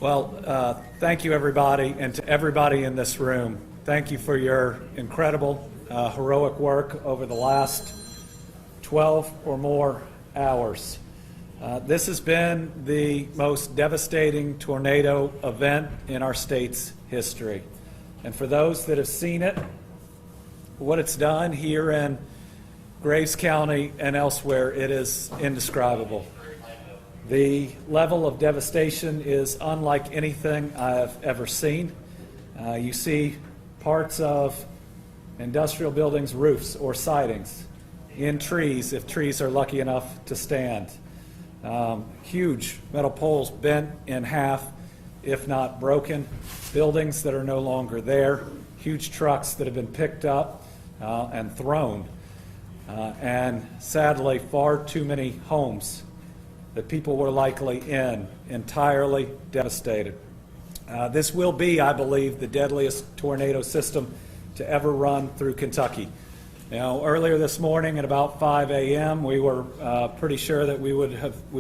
Well, thank you, everybody, and to everybody in this room. Thank you for your incredible, heroic work over the last 12 or more hours. This has been the most devastating tornado event in our state's history. And for those that have seen it, what it's done here in Graves County and elsewhere, it is indescribable. The level of devastation is unlike anything I have ever seen. You see parts of industrial buildings' roofs or sidings, in trees, if trees are lucky enough to stand. Huge metal poles bent in half, if not broken. Buildings that are no longer there. Huge trucks that have been picked up and thrown. And sadly, far too many homes that people were likely in, entirely devastated. This will be, I believe, the deadliest tornado system to ever run through Kentucky. You know, earlier this morning at about 5 a.m., we were pretty sure that we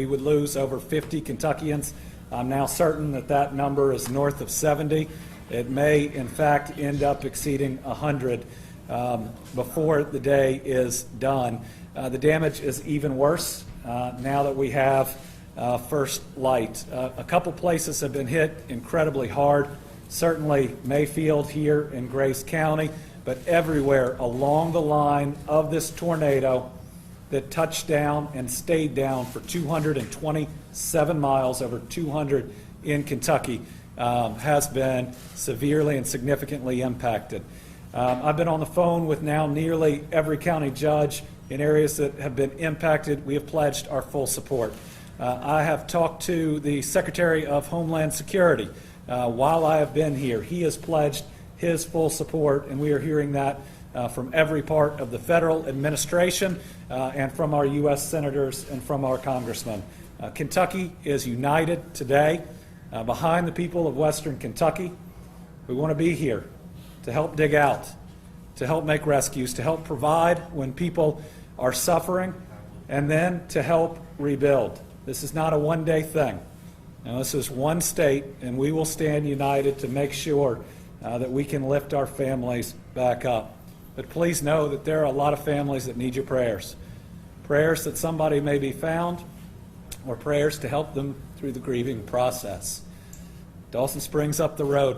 would lose over 50 Kentuckians. I'm now certain that that number is north of 70. It may, in fact, end up exceeding 100 before the day is done. The damage is even worse now that we have first light. A couple places have been hit incredibly hard, certainly Mayfield here in Graves County, but everywhere along the line of this tornado that touched down and stayed down for 227 miles, over 200 in Kentucky, has been severely and significantly impacted. I've been on the phone with now nearly every county judge in areas that have been impacted. We have pledged our full support. I have talked to the Secretary of Homeland Security while I have been here. He has pledged his full support, and we are hearing that from every part of the federal administration and from our U.S. senators and from our congressmen. Kentucky is united today behind the people of Western Kentucky. We want to be here to help dig out, to help make rescues, to help provide when people are suffering, and then to help rebuild. This is not a one-day thing. Now, this is one state, and we will stand united to make sure that we can lift our families back up. But please know that there are a lot of families that need your prayers. Prayers that somebody may be found, or prayers to help them through the grieving process. Dawson Springs up the road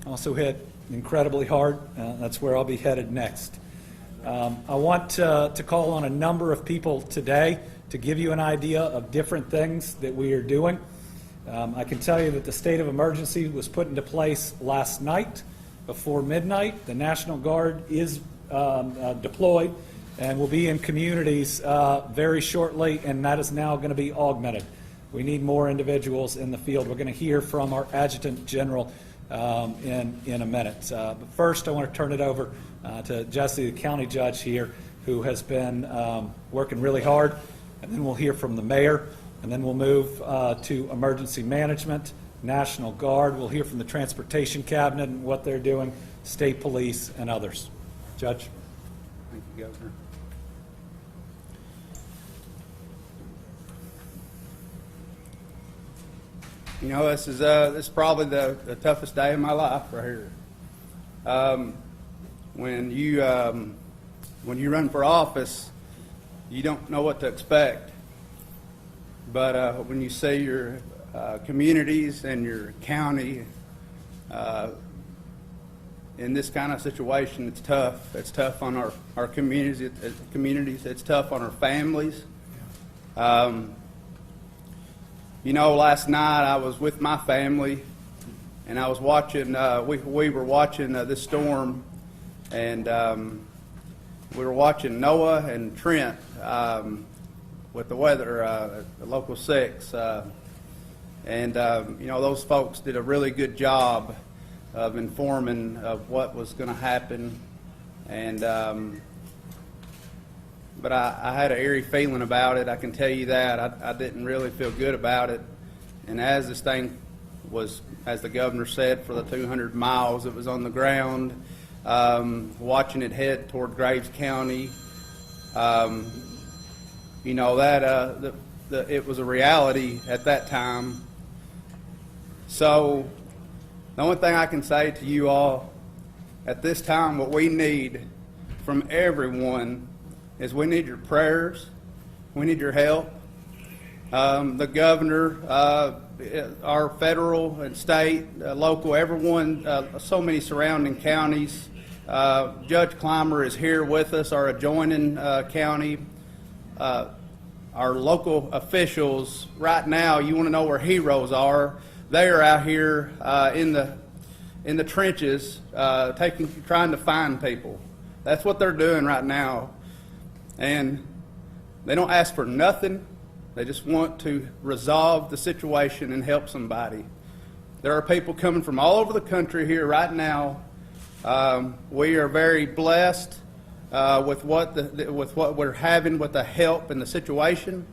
also hit incredibly hard. That's where I'll be headed next. I want to call on a number of people today to give you an idea of different things that we are doing. I can tell you that the state of emergency was put into place last night before midnight. The National Guard is deployed and will be in communities very shortly, and that is now going to be augmented. We need more individuals in the field. We're going to hear from our Adjutant General in a minute. But first, I want to turn it over to Jesse, the county judge here, who has been working really hard. And then we'll hear from the mayor, and then we'll move to emergency management, National Guard. We'll hear from the Transportation Cabinet and what they're doing, state police, and others. Judge. Thank you, Governor. You know, this is probably the toughest day of my life right here. When you run for office, you don't know what to expect. But when you see your communities and your county in this kind of situation, it's tough. It's tough on our communities. It's tough on our families. You know, last night I was with my family, and I was watching. We were watching this storm, and we were watching Noah and Trent with the weather, the Local 6, and you know, those folks did a really good job of informing of what was going to happen, and but I had an eerie feeling about it. I can tell you that. I didn't really feel good about it. And as this thing was, as the governor said, for the 200 miles it was on the ground, watching it head toward Graves County, you know, that it was a reality at that time. So the only thing I can say to you all at this time, what we need from everyone is we need your prayers, we need your help. The governor, our federal and state, local, everyone, so many surrounding counties. Judge Clymer is here with us, our adjoining county. Our local officials, right now, you want to know where heroes are. They are out here in the trenches, trying to find people. That's what they're doing right now. And they don't ask for nothing. They just want to resolve the situation and help somebody. There are people coming from all over the country here right now. We are very blessed with what we're having with the help and the situation.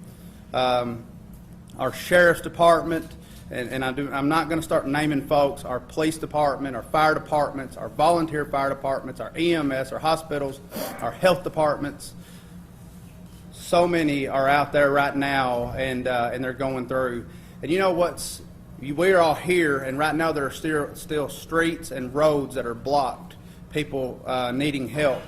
Our sheriff's department, and I'm not going to start naming folks, our police department, our fire departments, our volunteer fire departments, our EMS, our hospitals, our health departments. So many are out there right now, and they're going through. And you know what's? We are all here, and right now there are still streets and roads that are blocked. People needing help.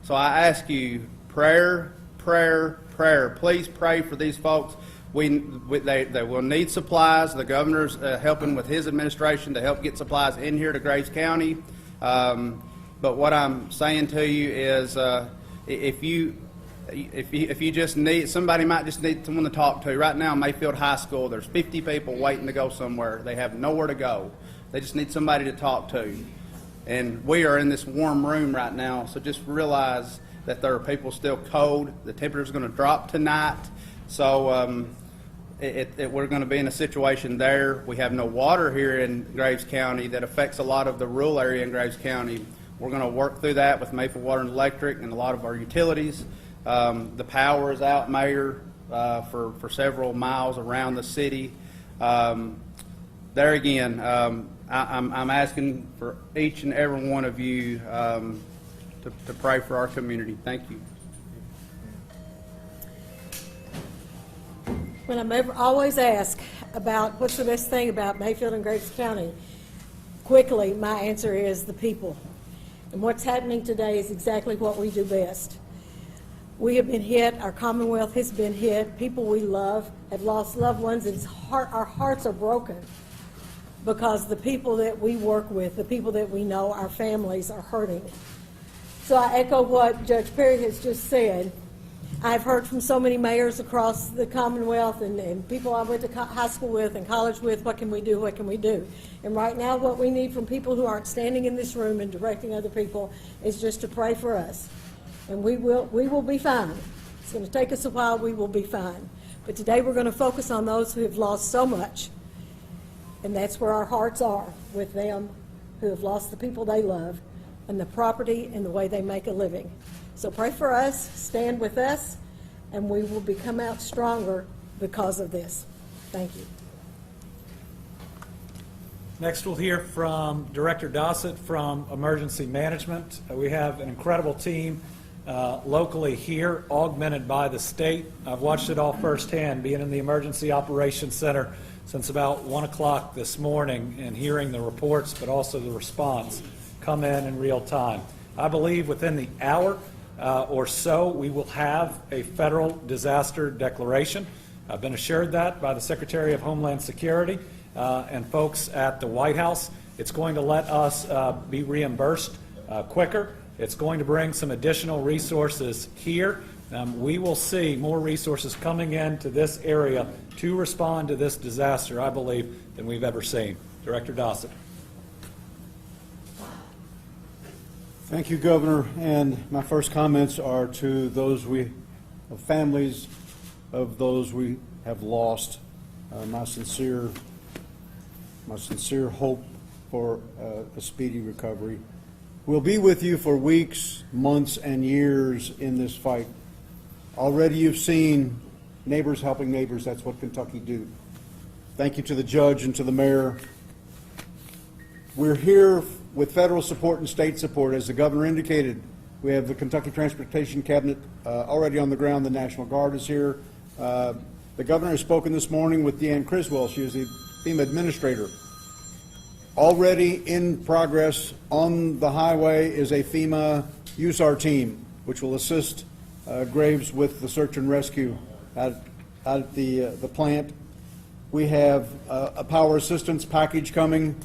So I ask you, prayer, prayer, prayer. Please pray for these folks. They will need supplies. The governor's helping with his administration to help get supplies in here to Graves County. But what I'm saying to you is, if you just need, somebody might just need someone to talk to. Right now, Mayfield High School, there's 50 people waiting to go somewhere. They have nowhere to go. They just need somebody to talk to. And we are in this warm room right now, so just realize that there are people still cold. The temperature is going to drop tonight, so we're going to be in a situation there. We have no water here in Graves County that affects a lot of the rural area in Graves County. We're going to work through that with Mayfield Water and Electric and a lot of our utilities. The power is out, Mayor, for several miles around the city. There again, I'm asking for each and every one of you to pray for our community. Thank you. When I'm always asked about what's the best thing about Mayfield and Graves County, quickly my answer is the people. And what's happening today is exactly what we do best. We have been hit, our Commonwealth has been hit, people we love have lost loved ones, and our hearts are broken because the people that we work with, the people that we know, our families are hurting. So I echo what Judge Perry has just said. I've heard from so many mayors across the Commonwealth and people I went to high school with and college with, what can we do, what can we do? And right now what we need from people who aren't standing in this room and directing other people is just to pray for us. And we will be fine. It's going to take us a while, we will be fine. But today we're going to focus on those who have lost so much. And that's where our hearts are, with them who have lost the people they love and the property and the way they make a living. So pray for us, stand with us, and we will come out stronger because of this. Thank you. Next, we'll hear from Director Dossett from Emergency Management. We have an incredible team locally here, augmented by the state. I've watched it all firsthand, being in the Emergency Operations Center since about 1 o'clock this morning and hearing the reports, but also the response come in real time. I believe within the hour or so, we will have a federal disaster declaration. I've been assured that by the Secretary of Homeland Security and folks at the White House. It's going to let us be reimbursed quicker. It's going to bring some additional resources here. We will see more resources coming into this area to respond to this disaster, I believe, than we've ever seen. Director Dossett. Thank you, Governor. And my first comments are to those families of those we have lost. My sincere hope for a speedy recovery. We'll be with you for weeks, months, and years in this fight. Already you've seen neighbors helping neighbors. That's what Kentucky do. Thank you to the judge and to the mayor. We're here with federal support and state support. As the governor indicated, we have the Kentucky Transportation Cabinet already on the ground. The National Guard is here. The governor has spoken this morning with Deanne Criswell. She is the FEMA administrator Already in progress on the highway is a FEMA USAR team, which will assist Graves with the search and rescue out at the plant. We have a power assistance package coming,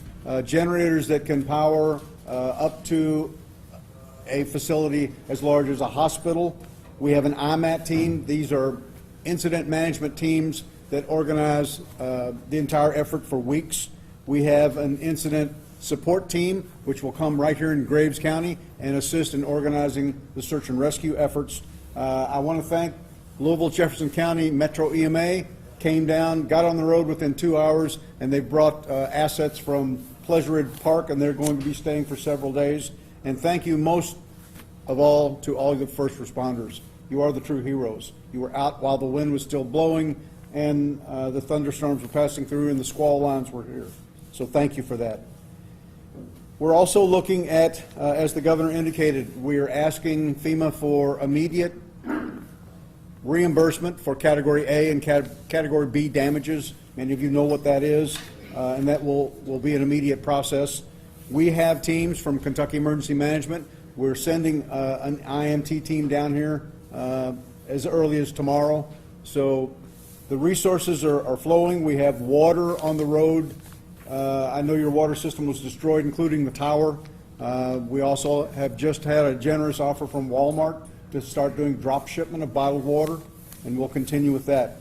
generators that can power up to a facility as large as a hospital. We have an IMAT team. These are incident management teams that organize the entire effort for weeks. We have an incident support team, which will come right here in Graves County and assist in organizing the search and rescue efforts. I want to thank Louisville Jefferson County Metro EMA, came down, got on the road within 2 hours, and they brought assets from Pleasure Ridge Park, and they're going to be staying for several days. And thank you most of all to all the first responders. You are the true heroes. You were out while the wind was still blowing and the thunderstorms were passing through and the squall lines were here. So thank you for that. We're also looking at, as the governor indicated, we are asking FEMA for immediate reimbursement for Category A and Category B damages. Many of you know what that is, and that will be an immediate process. We have teams from Kentucky Emergency Management. We're sending an IMT team down here as early as tomorrow. So the resources are flowing. We have water on the road. I know your water system was destroyed, including the tower. We also have just had a generous offer from Walmart to start doing drop shipment of bottled water, and we'll continue with that.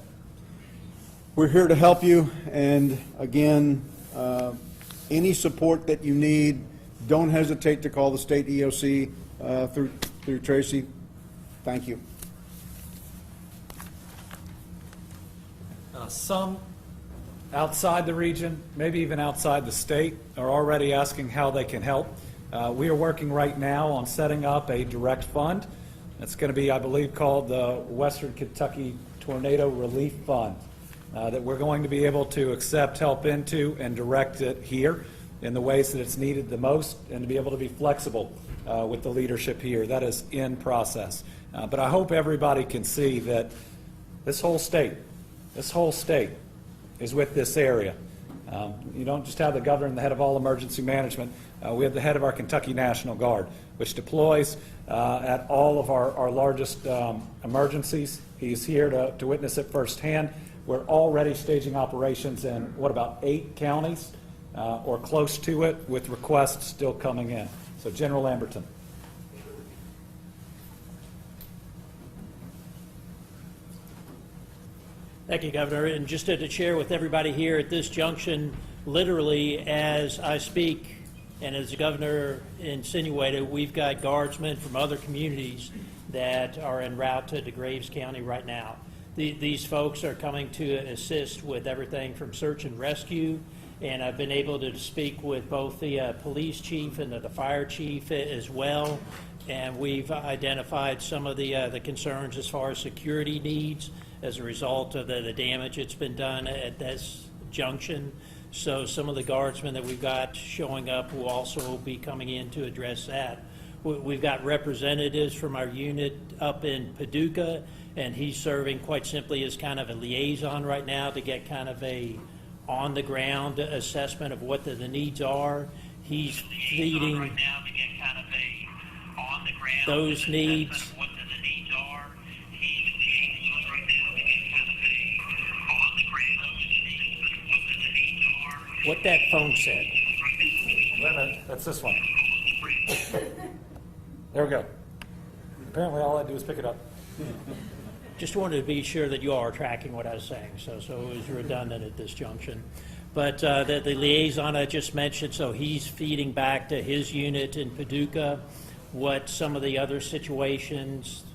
We're here to help you, and again, any support that you need, don't hesitate to call the state EOC through Tracy. Thank you. Some outside the region, maybe even outside the state, are already asking how they can help. We are working right now on setting up a direct fund. It's going to be, I believe, called the Western Kentucky Tornado Relief Fund, that we're going to be able to accept help into and direct it here in the ways that it's needed the most, and to be able to be flexible with the leadership here. That is in process. But I hope everybody can see that this whole state is with this area. You don't just have the governor and the head of all emergency management. We have the head of our Kentucky National Guard, which deploys at all of our largest emergencies. He's here to witness it firsthand. We're already staging operations in, what, about 8 counties or close to it, with requests still coming in. So General Lamberton. Thank you, Governor. And just to share with everybody here at this junction, literally as I speak, and as the Governor insinuated, we've got guardsmen from other communities that are en route to Graves County right now. These folks are coming to assist with everything from search and rescue, and I've been able to speak with both the police chief and the fire chief as well, and we've identified some of the concerns as far as security needs as a result of the damage that's been done at this junction. So some of the guardsmen that we've got showing up will also be coming in to address that. We've got representatives from our unit up in Paducah, and he's serving quite simply as kind of a liaison right now to get kind of a on-the-ground assessment of what the needs are. He's feeding those needs. What that phone said. Wait a minute, that's this one. There we go. Apparently all I do is pick it up. Just wanted to be sure that you all are tracking what I was saying, so it was redundant at this junction. But the liaison I just mentioned, so he's feeding back to his unit in Paducah what some of the other situations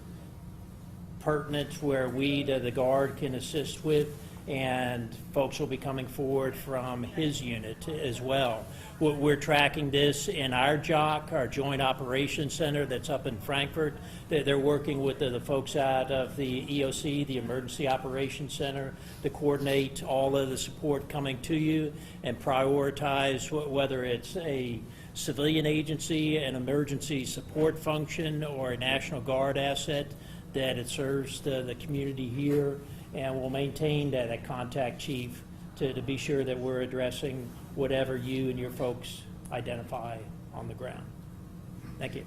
pertinent where we, the Guard, can assist with, and folks will be coming forward from his unit as well. We're tracking this in our JOC, our Joint Operations Center that's up in Frankfort. They're working with the folks out of the EOC, the Emergency Operations Center, to coordinate all of the support coming to you and prioritize whether it's a civilian agency, an emergency support function, or a National Guard asset, that it serves the community here. And we'll maintain that contact chief to be sure that we're addressing whatever you and your folks identify on the ground. Thank you.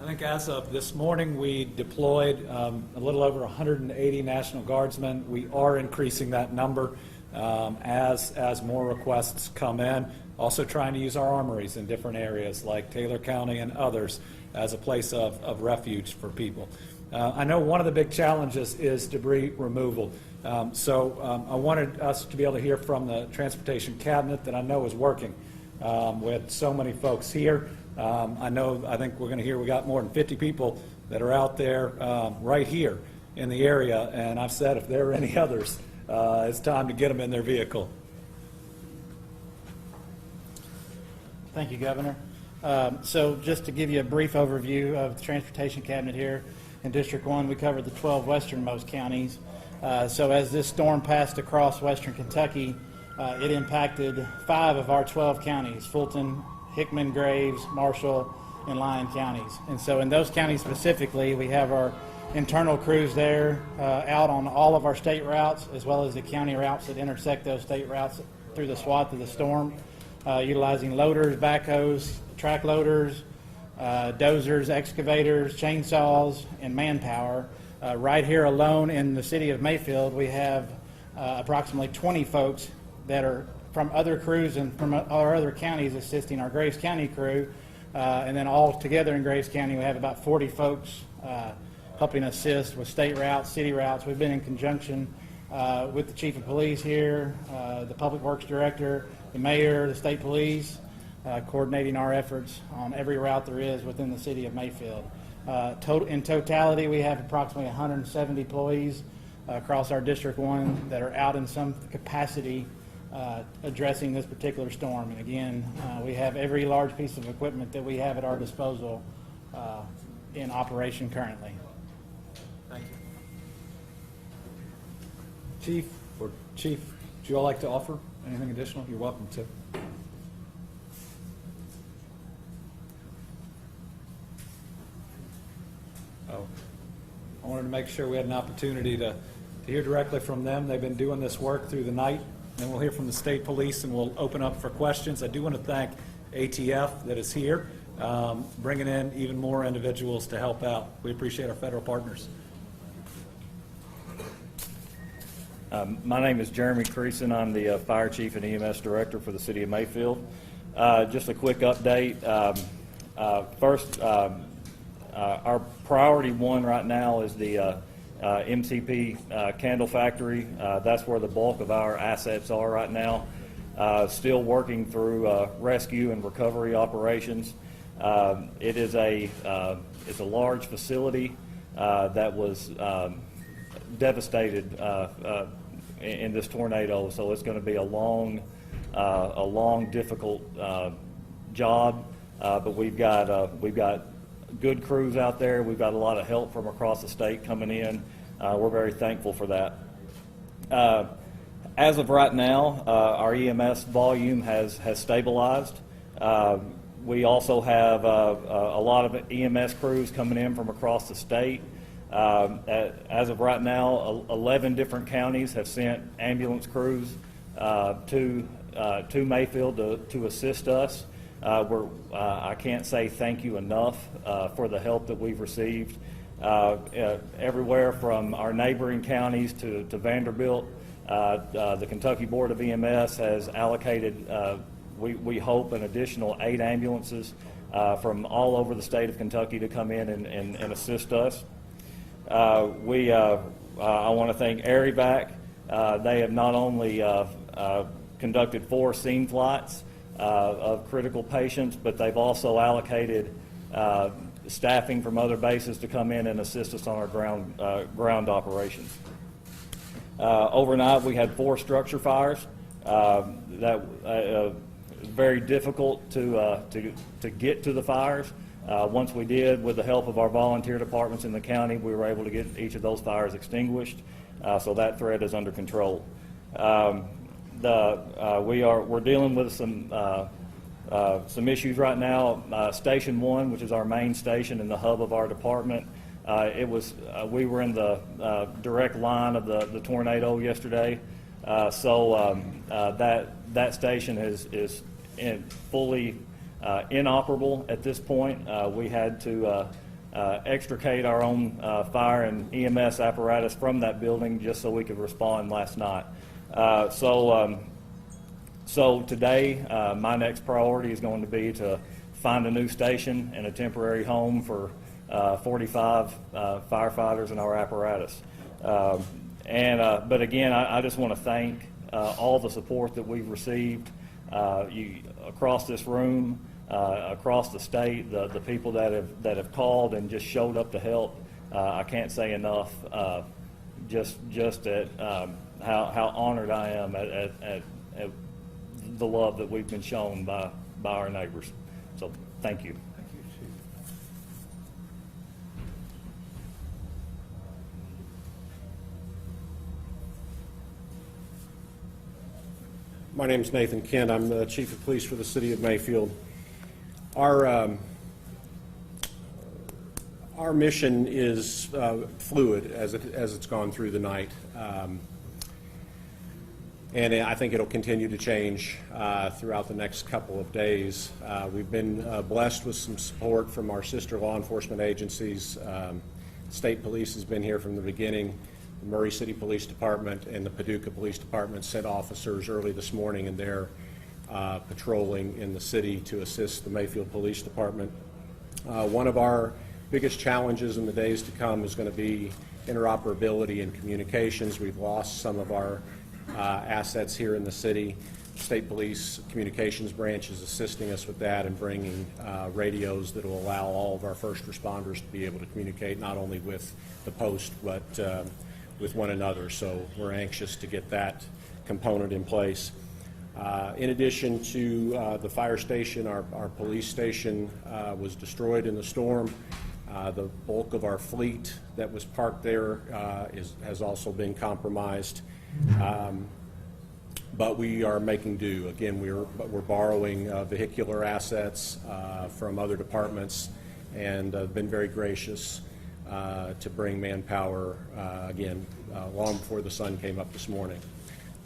I think as of this morning, we deployed a little over 180 National Guardsmen. We are increasing that number as more requests come in. Also trying to use our armories in different areas like Taylor County and others as a place of refuge for people. I know one of the big challenges is debris removal. So I wanted us to be able to hear from the Transportation Cabinet that I know is working with so many folks here. I think we're going to hear we got more than 50 people that are out there right here in the area, and I've said if there are any others, it's time to get them in their vehicle. Thank you, Governor. So just to give you a brief overview of the Transportation Cabinet here, in District 1, we covered the 12 westernmost counties. So as this storm passed across western Kentucky, it impacted 5 of our 12 counties: Fulton, Hickman, Graves, Marshall, and Lyon counties. And so in those counties specifically, we have our internal crews there out on all of our state routes, as well as the county routes that intersect those state routes through the swath of the storm, utilizing loaders, backhoes, track loaders, dozers, excavators, chainsaws, and manpower. Right here alone in the city of Mayfield, we have approximately 20 folks that are from other crews and from our other counties assisting our Graves County crew. And then all together in Graves County, we have about 40 folks helping assist with state routes, city routes. We've been in conjunction with the Chief of Police here, the Public Works Director, the Mayor, the State Police, coordinating our efforts on every route there is within the city of Mayfield. In totality, we have approximately 170 employees across our District 1 that are out in some capacity addressing this particular storm. And again, we have every large piece of equipment that we have at our disposal in operation currently. Thank you. Chief, would you all like to offer anything additional? You're welcome to. I wanted to make sure we had an opportunity to hear directly from them. They've been doing this work through the night. Then we'll hear from the state police, and we'll open up for questions. I do want to thank ATF that is here, bringing in even more individuals to help out. We appreciate our federal partners. My name is Jeremy Creason. I'm the Fire Chief and EMS Director for the City of Mayfield. Just a quick update. First, our priority one right now is the MCP candle factory. That's where the bulk of our assets are right now. Still working through rescue and recovery operations. It's a large facility that was devastated in this tornado, so it's going to be a long, difficult job. But we've got good crews out there. We've got a lot of help from across the state coming in. We're very thankful for that. As of right now, our EMS volume has stabilized. We also have a lot of EMS crews coming in from across the state. As of right now, 11 different counties have sent ambulance crews to Mayfield to assist us. I can't say thank you enough for the help that we've received. Everywhere from our neighboring counties to Vanderbilt, the Kentucky Board of EMS has allocated, we hope, an additional 8 ambulances from all over the state of Kentucky to come in and assist us. I want to thank AirEvac. They have not only conducted 4 scene flights of critical patients, but they've also allocated staffing from other bases to come in and assist us on our ground operations. Overnight, we had 4 structure fires. That very difficult to get to the fires. Once we did, with the help of our volunteer departments in the county, we were able to get each of those fires extinguished. So that threat is under control. We're dealing with some issues right now. Station 1, which is our main station and the hub of our department, We were in the direct line of the tornado yesterday, so that station is fully inoperable at this point. We had to extricate our own fire and EMS apparatus from that building just so we could respond last night. So today, my next priority is going to be to find a new station and a temporary home for 45 firefighters and our apparatus. But again, I just want to thank all the support that we've received across this room, across the state, the people that have called and just showed up to help. I can't say enough just at how honored I am at the love that we've been shown by our neighbors. So thank you. My name is Nathan Kent. I'm the Chief of Police for the City of Mayfield. Our mission is fluid as it's gone through the night, and I think it'll continue to change throughout the next couple of days. We've been blessed with some support from our sister law enforcement agencies. State Police has been here from the beginning. The Murray City Police Department and the Paducah Police Department sent officers early this morning, and they're patrolling in the city to assist the Mayfield Police Department. One of our biggest challenges in the days to come is going to be interoperability and communications. We've lost some of our assets here in the city. State Police Communications Branch is assisting us with that and bringing radios that will allow all of our first responders to be able to communicate not only with the post but with one another. So we're anxious to get that component in place. In addition to the fire station, our police station was destroyed in the storm. The bulk of our fleet that was parked there has also been compromised. But we are making do. Again, we're borrowing vehicular assets from other departments and been very gracious to bring manpower again long before the sun came up this morning.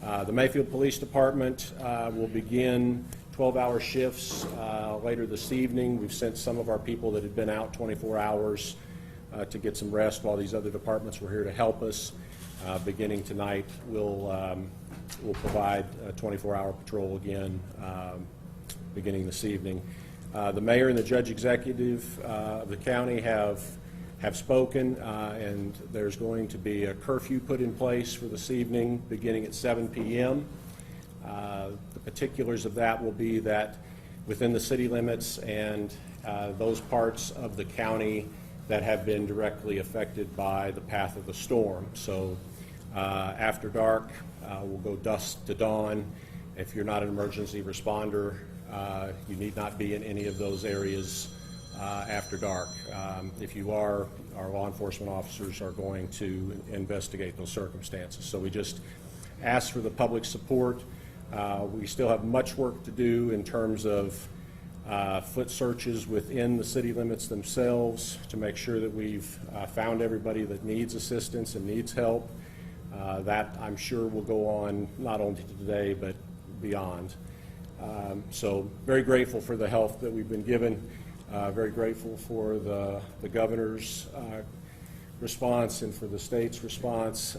The Mayfield Police Department will begin 12-hour shifts later this evening. We've sent some of our people that had been out 24 hours to get some rest while these other departments were here to help us. Beginning tonight, we'll provide a 24-hour patrol again beginning this evening. The mayor and the judge executive of the county have spoken, and there's going to be a curfew put in place for this evening beginning at 7 p.m. The particulars of that will be that within the city limits and those parts of the county that have been directly affected by the path of the storm. So after dark, we'll go dusk to dawn. If you're not an emergency responder, you need not be in any of those areas after dark. If you are, our law enforcement officers are going to investigate those circumstances. So we just ask for the public support. We still have much work to do in terms of foot searches within the city limits themselves to make sure that we've found everybody that needs assistance and needs help. That, I'm sure, will go on not only today but beyond. So very grateful for the help that we've been given. Very grateful for the governor's response and for the state's response.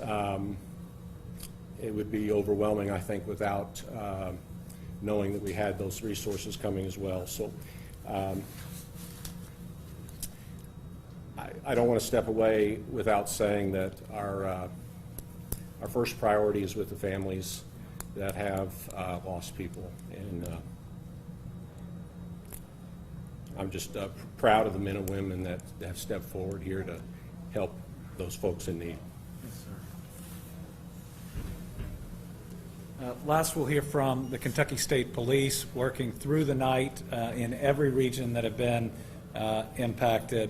It would be overwhelming, I think, without knowing that we had those resources coming as well. So I don't want to step away without saying that our first priority is with the families that have lost people. And I'm just proud of the men and women that have stepped forward here to help those folks in need. Last, we'll hear from the Kentucky State Police, working through the night in every region that have been impacted.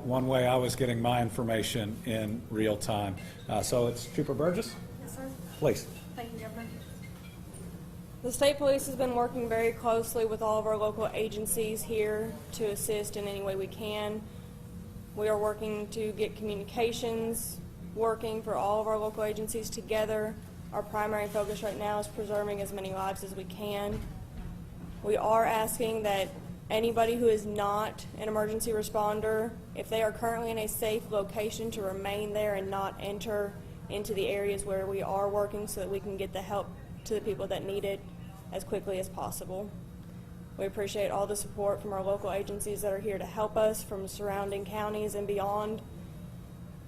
One way I was getting my information in real time. So it's Trooper Burgess. Yes, sir. Please. Thank you, Governor. The state police has been working very closely with all of our local agencies here to assist in any way we can. We are working to get communications working for all of our local agencies together. Our primary focus right now is preserving as many lives as we can. We are asking that anybody who is not an emergency responder, if they are currently in a safe location, to remain there and not enter into the areas where we are working so that we can get the help to the people that need it as quickly as possible. We appreciate all the support from our local agencies that are here to help us from surrounding counties and beyond.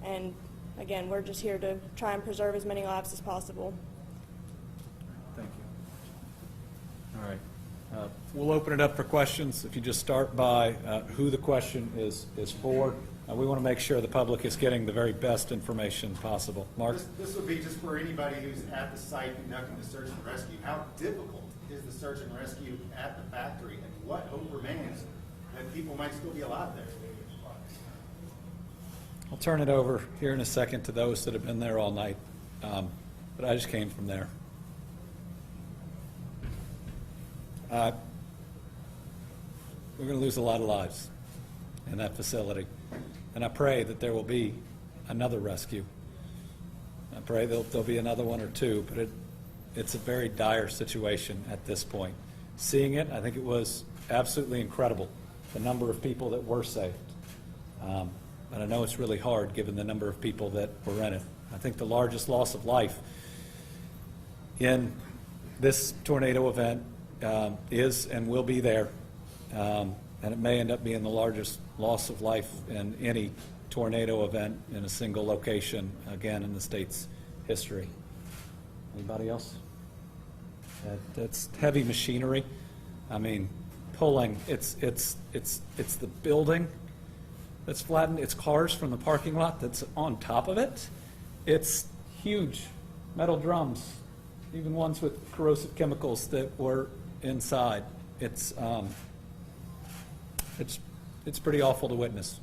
And again, we're just here to try and preserve as many lives as possible. Thank you. All right. We'll open it up for questions. If you just start by who the question is for. We want to make sure the public is getting the very best information possible. Mark? This would be just for anybody who's at the site conducting the search and rescue. How difficult is the search and rescue at the factory, and what hope remains that people might still be alive there? I'll turn it over here in a second to those that have been there all night, but I just came from there. We're going to lose a lot of lives in that facility, and I pray that there will be another rescue. I pray there'll be another one or two, but it's a very dire situation at this point. Seeing it, I think it was absolutely incredible, the number of people that were saved. And I know it's really hard given the number of people that were in it. I think the largest loss of life in this tornado event is and will be there. And it may end up being the largest loss of life in any tornado event in a single location, again, in the state's history. Anybody else? That's heavy machinery. I mean, pulling, it's the building that's flattened. It's cars from the parking lot that's on top of it. It's huge metal drums, even ones with corrosive chemicals that were inside. It's pretty awful to witness.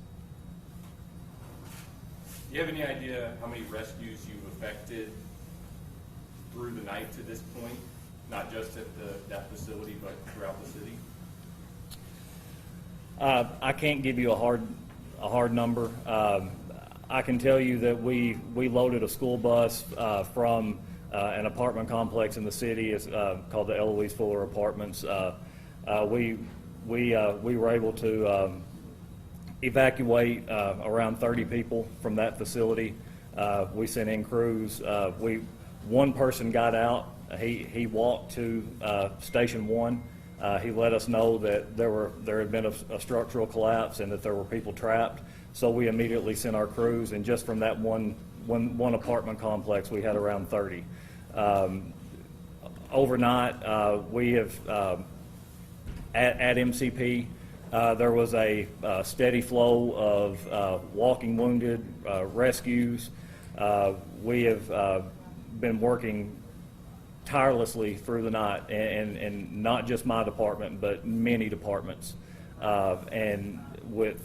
Do you have any idea how many rescues you've effected through the night to this point? Not just at that facility, but throughout the city? I can't give you a hard number. I can tell you that we loaded a school bus from an apartment complex in the city. It's called the Eloise Fuller Apartments. We were able to evacuate around 30 people from that facility. We sent in crews. One person got out. He walked to Station 1. He let us know that there had been a structural collapse and that there were people trapped. So we immediately sent our crews, and just from that one apartment complex, we had around 30. Overnight, we have at MCP. There was a steady flow of walking wounded rescues. We have been working tirelessly through the night, and not just my department, but many departments. And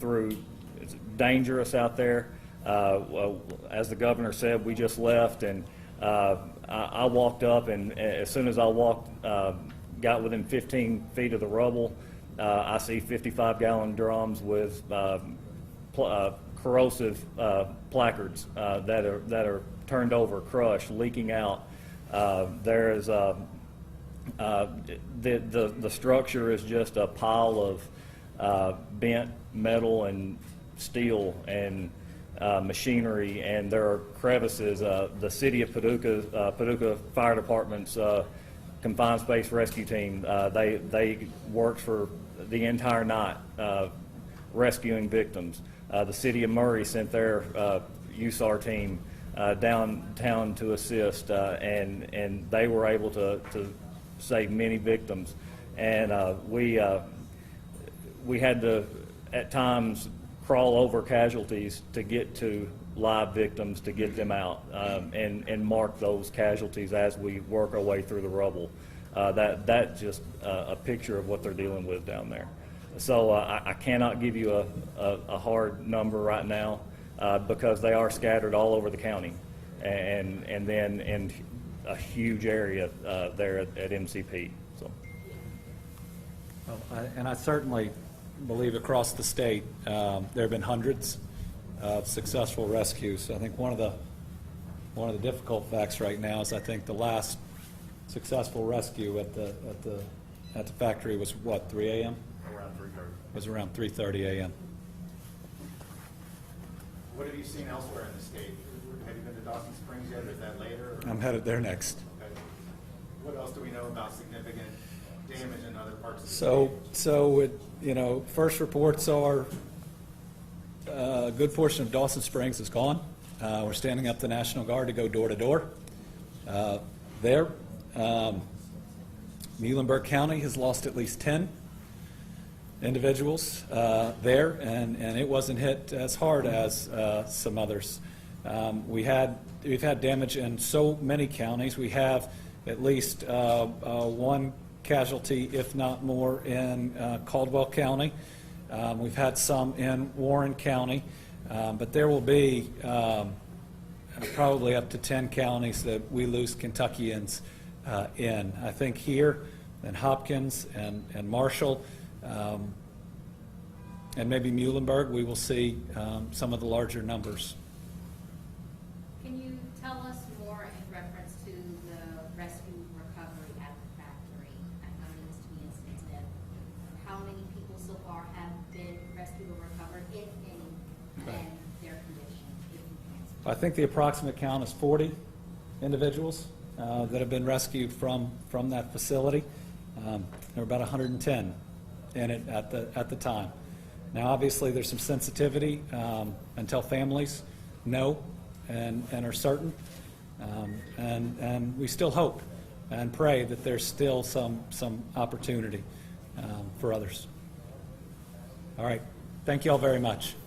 through, it's dangerous out there. As the governor said, we just left, and I walked up, and as soon as I got within 15 feet of the rubble, I see 55-gallon drums with corrosive placards that are turned over, crushed, leaking out. There is the structure is just a pile of bent metal and steel and machinery, and there are crevices. The city of Paducah Fire Department's confined space rescue team, they worked for the entire night rescuing victims. The city of Murray sent their USAR team downtown to assist, and they were able to save many victims. And we had to, at times, crawl over casualties to get to live victims, to get them out, and mark those casualties as we work our way through the rubble. That's just a picture of what they're dealing with down there. So I cannot give you a hard number right now, because they are scattered all over the county, and then in a huge area there at MCP. So. Well, and I certainly believe across the state there have been hundreds of successful rescues. I think one of the difficult facts right now is I think the last successful rescue at the factory was what, 3 a.m.? Around 3:30. Was around 3:30 a.m. What have you seen elsewhere in the state? Have you been to Dawson Springs yet, or is that later? or- I'm headed there next. Okay. What else do we know about significant damage in other parts of the state? So first reports are a good portion of Dawson Springs is gone. We're standing up the National Guard to go door to door there. Muhlenberg County has lost at least 10 individuals there, and it wasn't hit as hard as some others. We've had damage in so many counties. We have at least one casualty, if not more, in Caldwell County. We've had some in Warren County, but there will be probably up to 10 counties that we lose Kentuckians in. I think here and Hopkins and Marshall and maybe Muhlenberg, we will see some of the larger numbers. Can you tell us more in reference to the rescue recovery at the factory? I know it needs to be insensitive. How many people so far have been rescued or recovered, if any, and their condition, if you can? I think the approximate count is 40 individuals that have been rescued from that facility. There were about 110 in it at the time. Now, obviously, there's some sensitivity until families know and are certain, and we still hope and pray that there's still some opportunity for others. All right, thank you all very much.